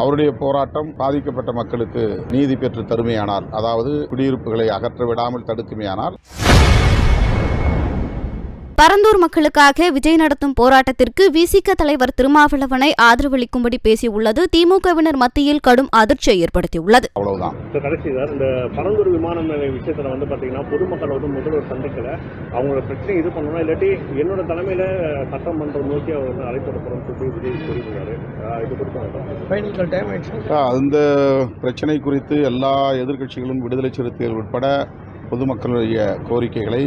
அவருடைய போராட்டம் பாதிக்கப்பட்ட மக்களுக்கு நீதி பெற்று தருமையானால், அதாவது குடியிருப்புகளை அகற்ற விடாமல் தடுக்குமையானால், பரந்தூர் மக்களுக்காக விஜய் நடத்தும் போராட்டத்திற்கு விசிக தலைவர் திருமாவளவனை ஆதரவளிக்கும்படி பேசியுள்ளது திமுகவினர் மத்தியில் கடும் அதிர்ச்சியை ஏற்படுத்தியுள்ளது. அவ்வளவுதான். இந்த பரந்தூர் விமான விஷயத்துல பாத்தீங்கன்னா பொதுமக்கள் முதல்வர் சந்திக்கல, அவங்களோட பிரச்சனை இது பண்ணணும், இல்லாட்டி என்னோட தலைமையில சட்டமன்றம் நோக்கி அவர் அழைப்பு சொல்லி விஜய் கூறியிருக்காரு. இது குறித்து அந்த பிரச்சனை குறித்து எல்லா எதிர்க்கட்சிகளும், விடுதலை சிறுத்தைகள் உட்பட பொதுமக்களுடைய கோரிக்கைகளை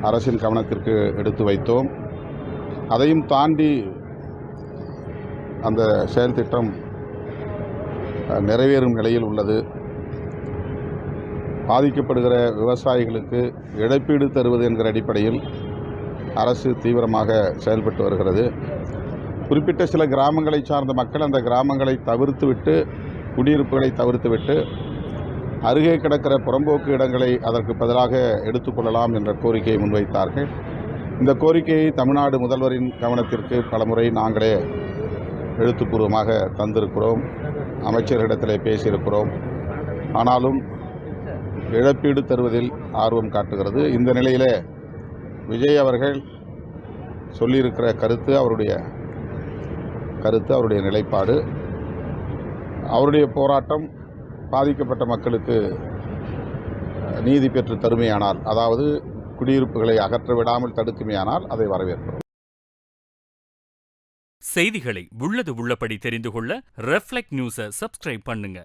அரசின் கவனத்திற்கு எடுத்து வைத்தோம். அதையும் தாண்டி அந்த செயல் திட்டம் நிறைவேறும் நிலையில் உள்ளது. பாதிக்கப்படுகிற விவசாயிகளுக்கு இழப்பீடு தருவது என்கிற அடிப்படையில் அரசு தீவிரமாக செயல்பட்டு வருகிறது. குறிப்பிட்ட சில கிராமங்களை சார்ந்த மக்கள் அந்த கிராமங்களை தவிர்த்துவிட்டு, குடியிருப்புகளை தவிர்த்துவிட்டு அருகே கிடக்கிற புறம்போக்கு இடங்களை அதற்கு பதிலாக எடுத்துக்கொள்ளலாம் என்ற கோரிக்கையை முன்வைத்தார்கள். இந்த கோரிக்கையை தமிழ்நாடு முதல்வரின் கவனத்திற்கு பலமுறை நாங்களே எழுத்துப்பூர்வமாக தந்திருக்கிறோம், அமைச்சர்களிடத்திலே பேசியிருக்கிறோம். ஆனாலும் இழப்பீடு தருவதில் ஆர்வம் காட்டுகிறது. இந்த நிலையிலே விஜய் அவர்கள் சொல்லியிருக்கிற கருத்து, அவருடைய நிலைப்பாடு, அவருடைய போராட்டம் பாதிக்கப்பட்ட மக்களுக்கு நீதி பெற்று தருமையானால், அதாவது குடியிருப்புகளை அகற்ற விடாமல் தடுக்குமையானால் அதை வரவேற்கிறோம். செய்திகளை உள்ளது உள்ளபடி தெரிந்து கொள்ள ரெஃப்ளெக்ட் நியூஸை சப்ஸ்கிரைப் பண்ணுங்க.